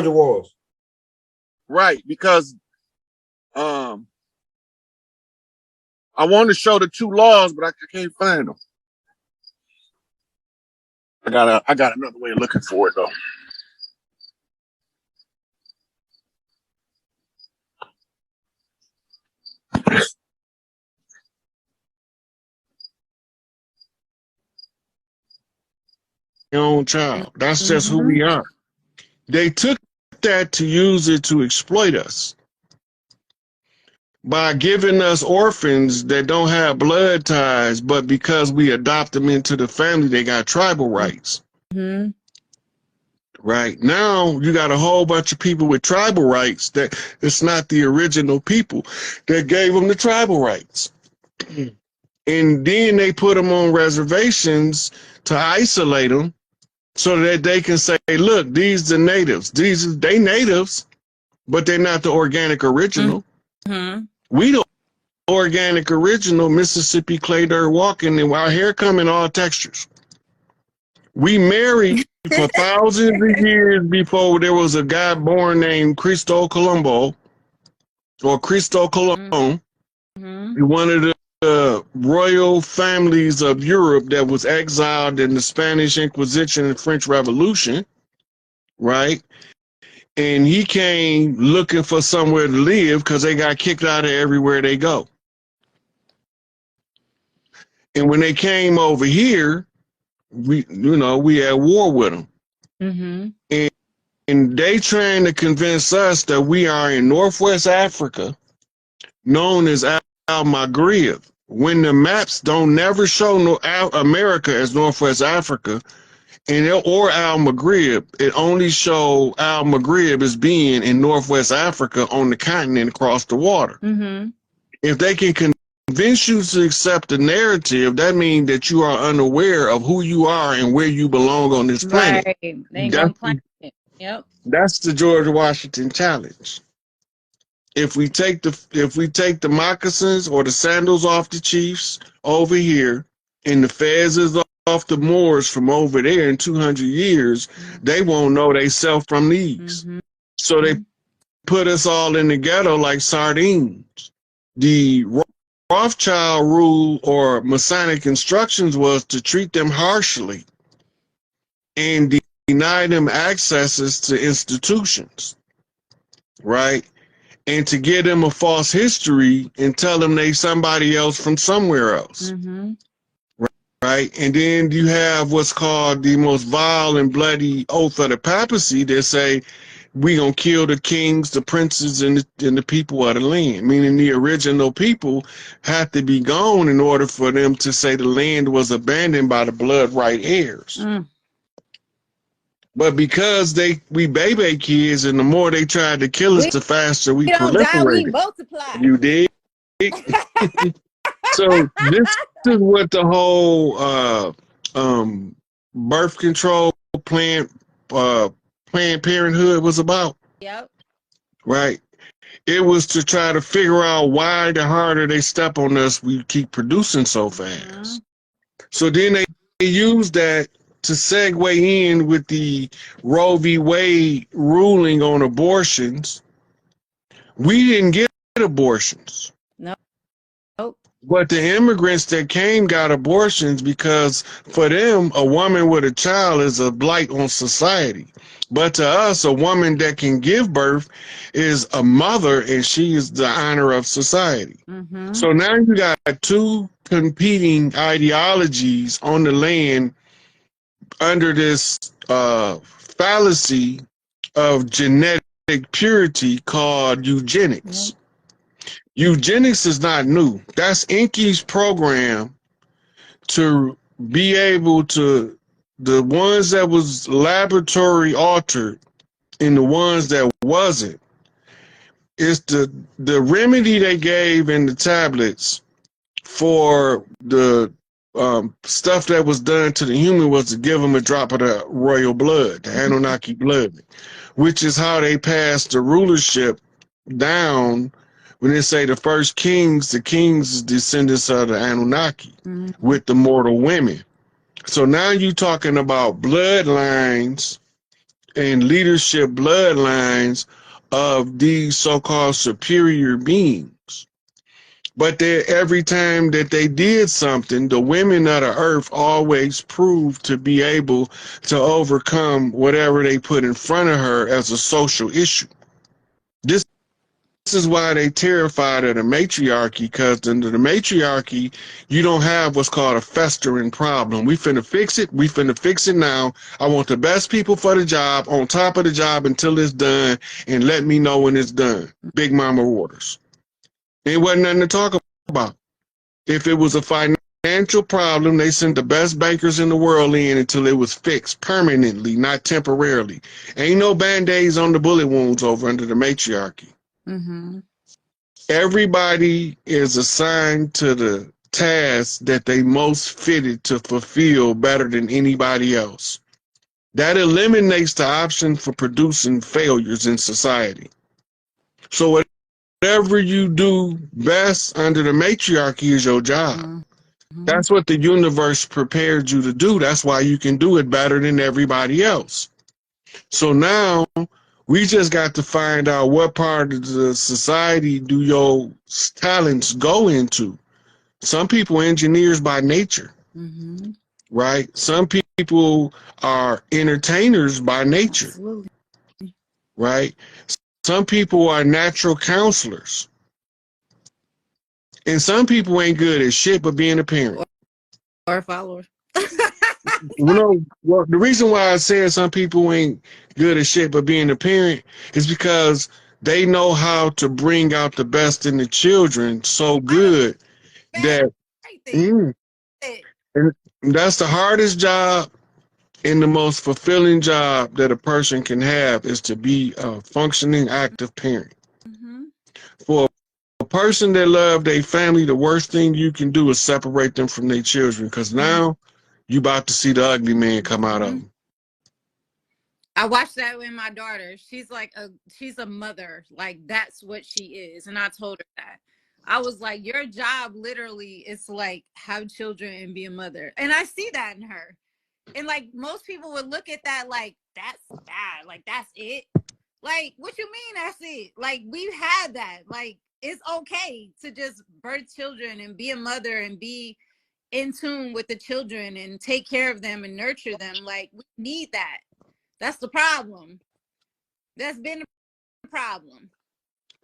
Wars. Right, because I want to show the 2 laws, but I can't find them. I got another way of looking for it though. Your own child. That's just who we are. They took that to use it to exploit us by giving us orphans that don't have blood ties, but because we adopt them into the family, they got tribal rights. Right now, you got a whole bunch of people with tribal rights that it's not the original people that gave them the tribal rights. And then they put them on reservations to isolate them so that they can say, look, these are natives. They natives, but they're not the organic original. We the organic original Mississippi clay dirt walking, and our hair come in all textures. We married for thousands of years before there was a guy born named Cristo Colombo or Cristo Colon, one of the royal families of Europe that was exiled in the Spanish Inquisition and French Revolution, right? And he came looking for somewhere to live because they got kicked out of everywhere they go. And when they came over here, we had war with them. And they trying to convince us that we are in Northwest Africa, known as Al-Maghrib, when the maps don't never show America as Northwest Africa, or Al-Maghrib. It only show Al-Maghrib as being in Northwest Africa on the continent across the water. If they can convince you to accept the narrative, that means that you are unaware of who you are and where you belong on this planet. Right. They ain't gonna claim it. Yep. That's the George Washington challenge. If we take the moccasins or the sandals off the chiefs over here, and the fez is off the Moors from over there in 200 years, they won't know they self from these. So they put us all in the ghetto like sardines. The Rothschild rule or Masonic instructions was to treat them harshly and deny them accesses to institutions, right? And to give them a false history and tell them they somebody else from somewhere else. Right? And then you have what's called the most vile and bloody oath of the papacy that say, we gonna kill the kings, the princes, and the people of the land. Meaning the original people have to be gone in order for them to say the land was abandoned by the blood right heirs. But because we baby kids, and the more they tried to kill us, the faster we proliferate. We multiply. You did. So this is what the whole birth control Planned Parenthood was about. Yep. Right. It was to try to figure out why the harder they step on us, we keep producing so fast. So then they used that to segue in with the Roe v. Wade ruling on abortions. We didn't get abortions. No. But the immigrants that came got abortions because for them, a woman with a child is a blight on society. But to us, a woman that can give birth is a mother, and she is the honor of society. So now you got 2 competing ideologies on the land under this fallacy of genetic purity called eugenics. Eugenics is not new. That's Inky's program to be able to, the ones that was laboratory altered and the ones that wasn't, is the remedy they gave in the tablets for the stuff that was done to the human was to give them a drop of the royal blood, the Anunnaki blood, which is how they passed the rulership down. When they say the first kings, the kings is descendants of the Anunnaki with the mortal women. So now you're talking about bloodlines and leadership bloodlines of these so-called superior beings. But every time that they did something, the women of the earth always proved to be able to overcome whatever they put in front of her as a social issue. This is why they terrified of the matriarchy, because under the matriarchy, you don't have what's called a festering problem. We finna fix it. We finna fix it now. I want the best people for the job, on top of the job until it's done, and let me know when it's done. Big mama orders. It wasn't nothing to talk about. If it was a financial problem, they sent the best bankers in the world in until it was fixed permanently, not temporarily. Ain't no band-aids on the bullet wounds over under the matriarchy. Mm-hmm. Everybody is assigned to the task that they most fitted to fulfill better than anybody else. That eliminates the option for producing failures in society. So whatever you do best under the matriarchy is your job. Mm-hmm. That's what the universe prepared you to do. That's why you can do it better than everybody else. So now we just got to find out what part of the society do your talents go into. Some people are engineers by nature, Mm-hmm. right? Some people are entertainers by nature, Absolutely. right? Some people are natural counselors. And some people ain't good at shit but being a parent. Or followers. Well, the reason why I said some people ain't good at shit but being a parent is because they know how to bring out the best in the children so good that and that's the hardest job and the most fulfilling job that a person can have, is to be a functioning, active parent. Mm-hmm. For a person that love their family, the worst thing you can do is separate them from their children, because now you about to see the ugly man come out of them. I watched that with my daughter. She's like she's a mother. Like, that's what she is. And I told her that. I was like, your job literally is to like have children and be a mother. And I see that in her. And like most people would look at that like, that's bad. Like, that's it. Like, what you mean that's it? Like, we've had that. Like, it's okay to just birth children and be a mother and be in tune with the children and take care of them and nurture them. Like, we need that. That's the problem. That's been the problem.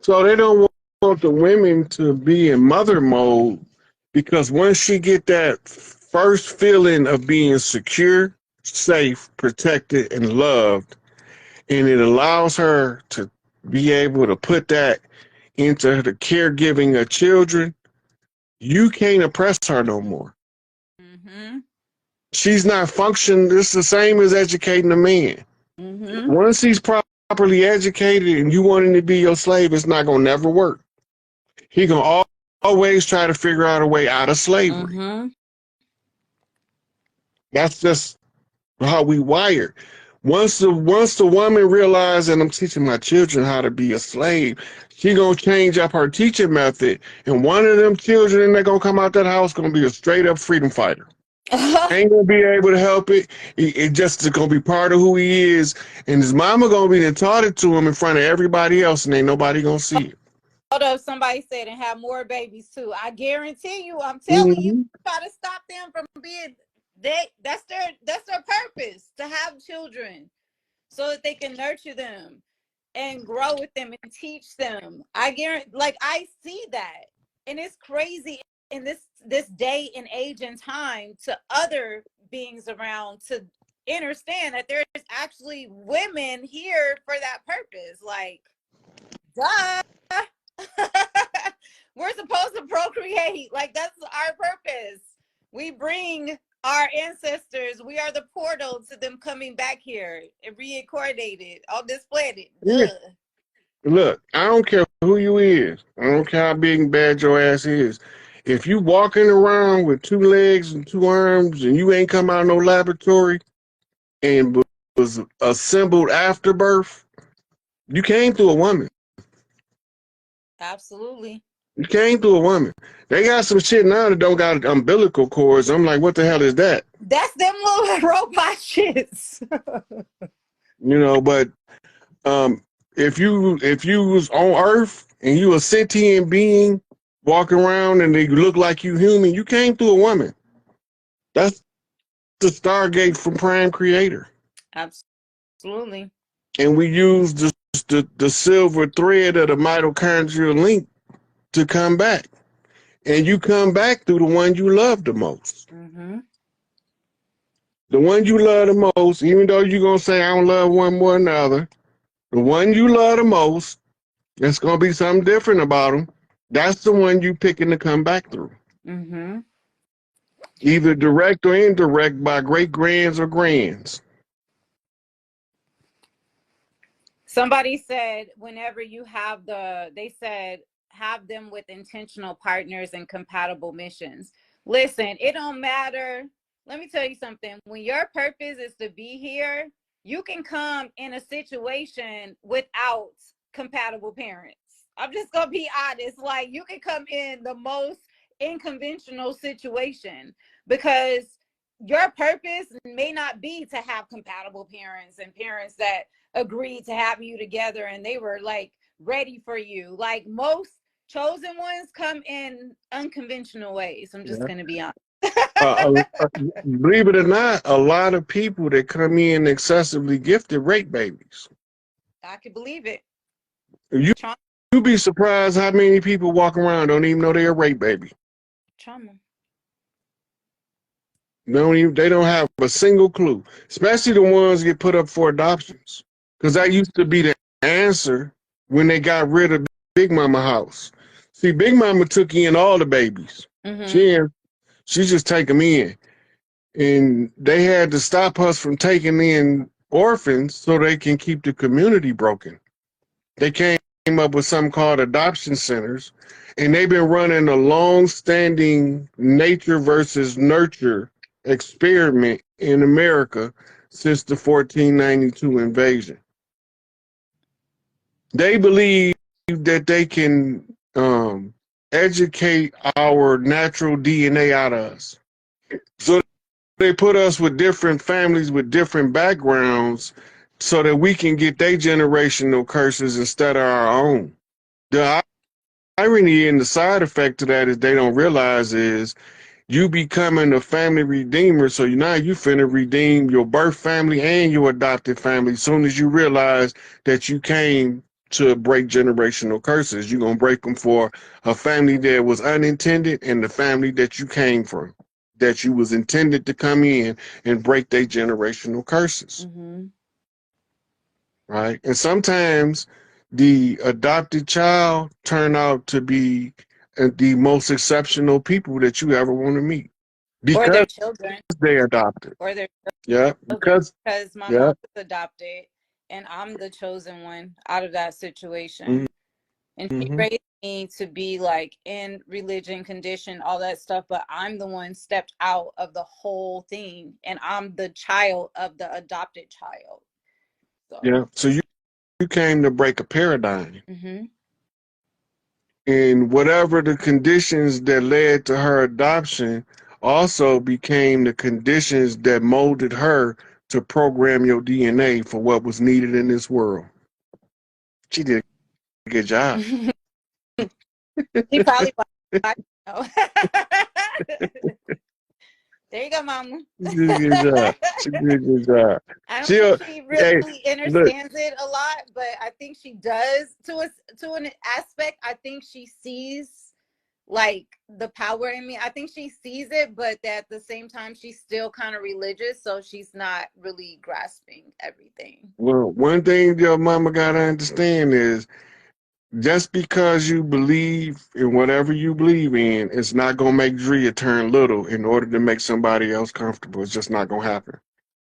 So they don't want the women to be in mother mode, because once she get that first feeling of being secure, safe, protected, and loved, and it allows her to be able to put that into the caregiving of children, you can't oppress her no more. Mm-hmm. She's not functioning. It's the same as educating a man. Mm-hmm. Once he's properly educated and you want him to be your slave, it's not going to never work. He going to always try to figure out a way out of slavery. Mm-hmm. That's just how we wired. Once the woman realizes that I'm teaching my children how to be a slave, she gonna change up her teaching method, and one of them children that gonna come out that house gonna be a straight up freedom fighter. Ain't gonna be able to help it. It just gonna be part of who he is, and his mama gonna be taught it to him in front of everybody else, and ain't nobody gonna see it. Although somebody said, and have more babies too. I guarantee you, I'm telling you, try to stop them from being that's their purpose, to have children so that they can nurture them and grow with them and teach them. I guarantee, like, I see that, and it's crazy in this day and age and time to other beings around to understand that there's actually women here for that purpose. Like, duh. We're supposed to procreate. Like, that's our purpose. We bring our ancestors. We are the portal to them coming back here and reincarnated on this planet. Yeah. Look, I don't care who you is. I don't care how big and bad your ass is. If you walking around with 2 legs and 2 arms and you ain't come out of no laboratory and was assembled after birth, you came through a woman. Absolutely. You came through a woman. They got some shit now that don't got umbilical cords. I'm like, what the hell is that? That's them little robot shits. You know, but if you was on Earth and you a sentient being walking around and they look like you human, you came through a woman. That's the Stargate from Prime Creator. Absolutely. And we use the silver thread of the mitochondrial link to come back. And you come back through the one you love the most. Mm-hmm. The one you love the most, even though you're going to say, I don't love one more than the other, the one you love the most, there's going to be something different about them. That's the one you picking to come back through. Mm-hmm. Either direct or indirect by great grands or grands. Somebody said whenever you have they said have them with intentional partners and compatible missions. Listen, it don't matter. Let me tell you something. When your purpose is to be here, you can come in a situation without compatible parents. I'm just gonna be honest. Like, you can come in the most unconventional situation because your purpose may not be to have compatible parents and parents that agreed to have you together and they were like ready for you. Like, most chosen ones come in unconventional ways. I'm just gonna be honest. Believe it or not, a lot of people that come in excessively gifted rape babies. I could believe it. You'd be surprised how many people walk around don't even know they're a rape baby. Trauma. They don't have a single clue, especially the ones get put up for adoptions. Because that used to be the answer when they got rid of Big Mama house. See, Big Mama took in all the babies. Mm-hmm. She just take them in. And they had to stop us from taking in orphans so they can keep the community broken. They came up with something called adoption centers, and they've been running a long-standing nature versus nurture experiment in America since the 1492 invasion. They believe that they can educate our natural DNA out of us. So they put us with different families with different backgrounds so that we can get their generational curses instead of our own. The irony and the side effect to that is they don't realize is you becoming a family redeemer. So now you finna redeem your birth family and your adopted family as soon as you realize that you came to break generational curses. You're going to break them for a family that was unintended and the family that you came from, that you was intended to come in and break their generational curses. Mm-hmm. Right? And sometimes the adopted child turn out to be the most exceptional people that you ever want to meet. Or their Because children. they adopted. Or their Yeah. children. Because my mom was adopted and I'm the chosen one out of that situation. Mm-hmm. And she raised me to be like in religion, condition, all that stuff. But I'm the one stepped out of the whole thing. And I'm the child of the adopted child. So. Yeah. So you came to break a paradigm. Mm-hmm. And whatever the conditions that led to her adoption also became the conditions that molded her to program your DNA for what was needed in this world. She did a good job. She probably know. There you go, Mama. She did a good job. She did a good job. I don't think she really understands it a lot, but I think she does to an aspect. I think she sees like the power in me. I think she sees it, but at the same time, she's still kind of religious, so she's not really grasping everything. Well, one thing your mama gotta understand is just because you believe in whatever you believe in, it's not gonna make Drea turn little in order to make somebody else comfortable. It's just not gonna happen.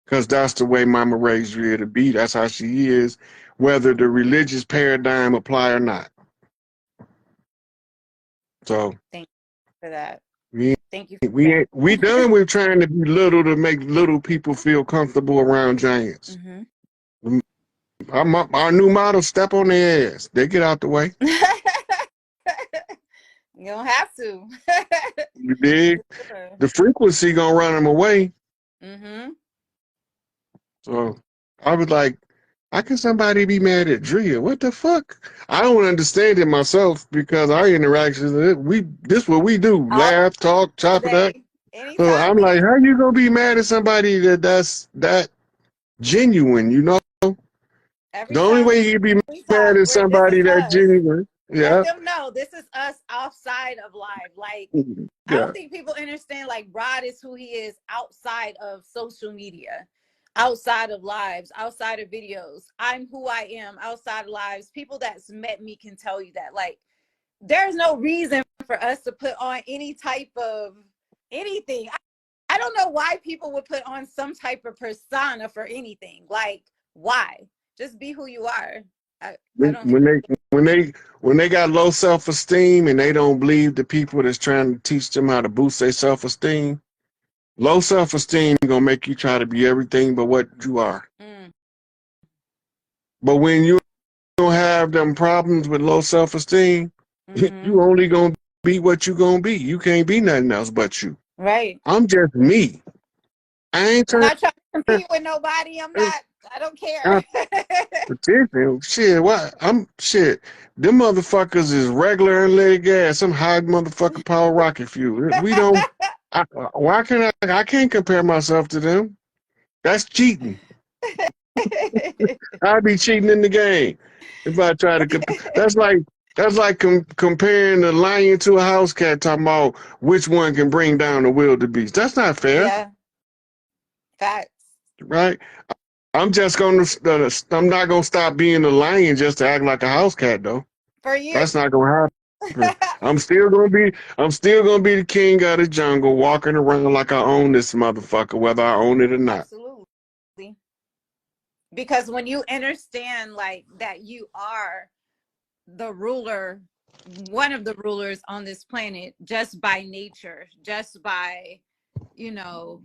Because that's the way mama raised Drea to be. That's how she is, whether the religious paradigm apply or not. So thank you for that. Thank you. We done with trying to be little to make little people feel comfortable around giants. Mm-hmm. Our new model, step on their ass. They get out the way. You don't have to. You dig? The frequency gonna run them away. Mm-hmm. So I was like, How can somebody be mad at Drea? What the fuck? I don't understand it myself because our interactions, this what we do: All laugh, talk, chop it up. day. So Anytime I'm we like, how you gonna be mad at somebody that's that genuine? You know, every the only time way you be we mad talk, at this is somebody that us. genuine. Let Yeah, them know this is us outside of live. Like, I yeah. don't think people understand like Rod is who he is outside of social media, outside of lives, outside of videos. I'm who I am outside of lives. People that's met me can tell you that. Like, there's no reason for us to put on any type of anything. I don't know why people would put on some type of persona for anything. Like, why? Just be who you are. I don't. When they got low self-esteem and they don't believe the people that's trying to teach them how to boost their self-esteem, low self-esteem gonna make you try to be everything but what you are. Mm, But when you don't have them problems with low self-esteem, mm-hmm. you only gonna be what you gonna be. You can't be nothing else but you. Right. I'm just me. I ain't I'm trying not trying to to compete with nobody. I'm not. I don't care. competition. Shit, what? I'm shit. Them motherfuckers is regular unleaded gas. Some high motherfucker power rocket fuel. We don't. Why can I? I can't compare myself to them. That's cheating. I'd be cheating in the game if I try to compare. That's like comparing a lion to a house cat, talking about which one can bring down the wildebeest. That's not fair, Yeah. Facts. right? I'm just gonna. I'm not gonna stop being a lion just to act like a house cat, though. For you. That's not gonna happen. I'm still gonna be. I'm still gonna be the king of the jungle, walking around like I own this motherfucker, whether I own it or not. Absolutely. Because when you understand like that you are the ruler, one of the rulers on this planet, just by nature, just by, you know,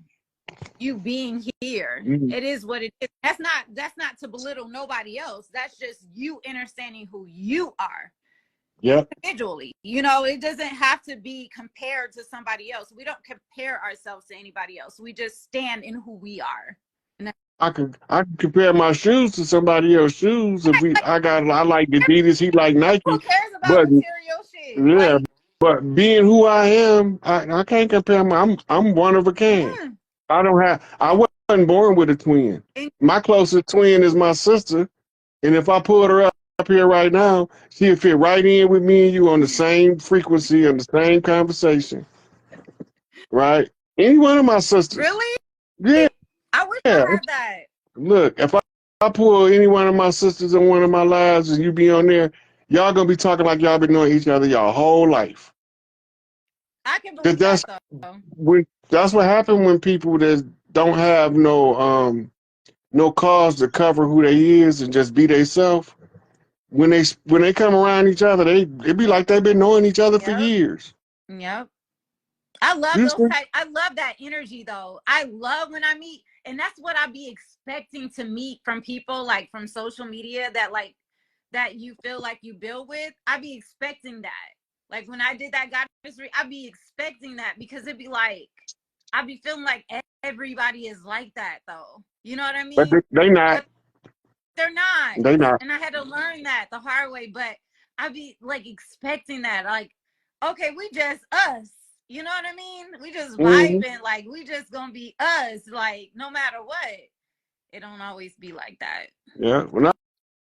you being here, Mhm. it is what it is. That's not to belittle nobody else. That's just you understanding who you are Yep. individually. You know, it doesn't have to be compared to somebody else. We don't compare ourselves to anybody else. We just stand in who we are. And I could compare my shoes to somebody else's shoes. If we I like Adidas, he like who Nike, cares about but material shit? yeah, Like, but being who I am, I can't compare my. I'm one of a kind. yeah. I wasn't born with a twin. And My closest twin is my sister, and if I pulled her up here right now, she'd fit right in with me and you on the same frequency, on the same conversation, right? Any one of my sisters. really, Yeah. I wish I had that. Look, if I pull any one of my sisters in one of my lives and you be on there, y'all gonna be talking like y'all been knowing each other y'all whole life. I can That believe that that's though. that's what happened when people that don't have no cause to cover who they is and just be themselves. When they come around each other, it be like they've been knowing each other for Yep. years. Yep. I love You those see? type. I love that energy though. I love when I meet, and that's what I be expecting to meet from people like from social media that like that you feel like you build with. I be expecting that. Like when I did that God mystery, I be expecting that because it'd be like I be feeling like everybody is like that though. You know what I But mean? they not. But they're not. They not. And I had to learn that the hard way. But I be like expecting that. Like, okay, we just us. You know what I mean? We just Hmm. vibing. Like, we just gonna be us. Like, no matter what. It don't always be like that. Yeah. When I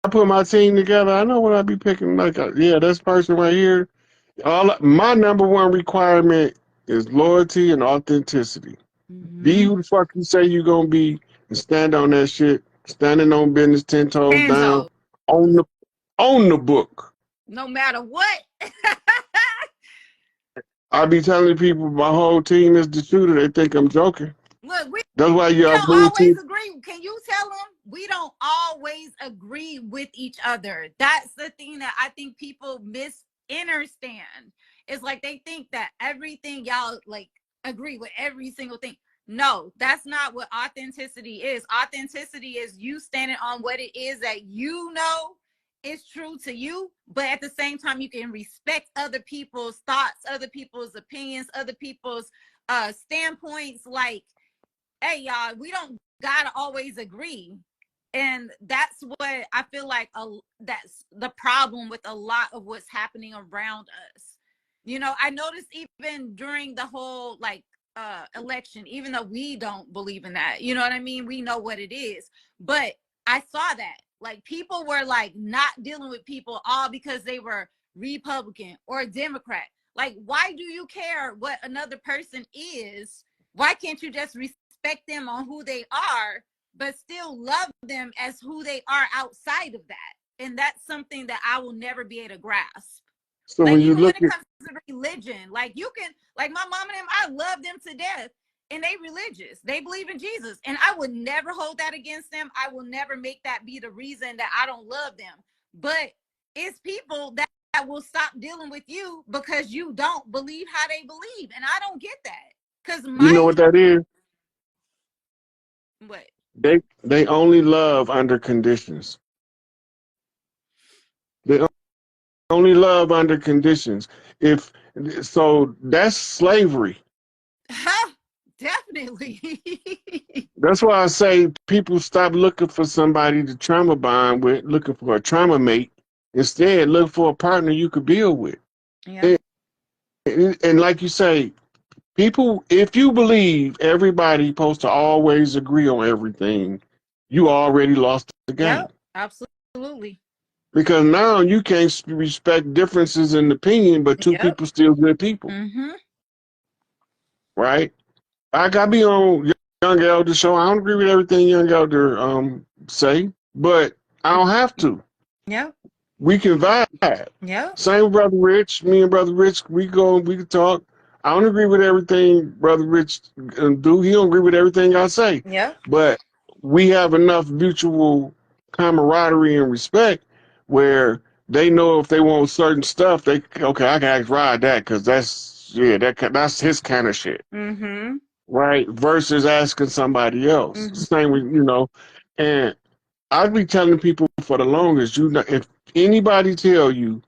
put my team together, I know what I be picking. Like, yeah, this person right here. My number one requirement is loyalty and authenticity. Be Mm-hmm. who the fuck you say you gonna be and stand on that shit. Standing on business, 10 toes down, Enzo, on the book. no matter what. I be telling people my whole team is the shooter. They think I'm joking. Look, we That's why y'all don't move always to. agree. Can you tell them we don't always agree with each other? That's the thing that I think people misunderstand. It's like they think that everything y'all like agree with every single thing. No, that's not what authenticity is. Authenticity is you standing on what it is that you know is true to you, but at the same time you can respect other people's thoughts, other people's opinions, other people's standpoints. Like, hey y'all, we don't gotta always agree. And that's what I feel like that's the problem with a lot of what's happening around us. You know, I noticed even during the whole like election, even though we don't believe in that, you know what I mean? We know what it is. But I saw that like people were like not dealing with people all because they were Republican or Democrat. Like, why do you care what another person is? Why can't you just respect them on who they are, but still love them as who they are outside of that? And that's something that I will never be able to grasp. So Like, when you even when look it at, comes to religion, like you can, like my mom and them, I love them to death. And they religious. They believe in Jesus. And I would never hold that against them. I will never make that be the reason that I don't love them. But it's people that will stop dealing with you because you don't believe how they believe. And I don't get that. Because you know what that is? what? They only love under conditions. They only love under conditions. If so, that's slavery. Definitely. That's why I say people stop looking for somebody to trauma bond with, looking for a trauma mate. Instead, look for a partner you could build with. Yeah. And like you say, people, if you believe everybody supposed to always agree on everything, you already lost the game. Yep. Absolutely. Because now you can't respect differences in opinion, but two Yep. people still good people, Mm-hmm. right? I got to be on Young Elder show. I don't agree with everything Young Elder say, but I don't have to. Yep. We can vibe. Yep. Same with Brother Rich. Me and Brother Rich, we can talk. I don't agree with everything Brother Rich do. He don't agree with everything I say. Yep. But we have enough mutual camaraderie and respect where they know if they want certain stuff, they okay, I can ask Rod that because that's his kind of shit. Mm-hmm. Right? Versus asking somebody else. Mm-hmm. Same with, and I'd be telling people for the longest, if anybody tell you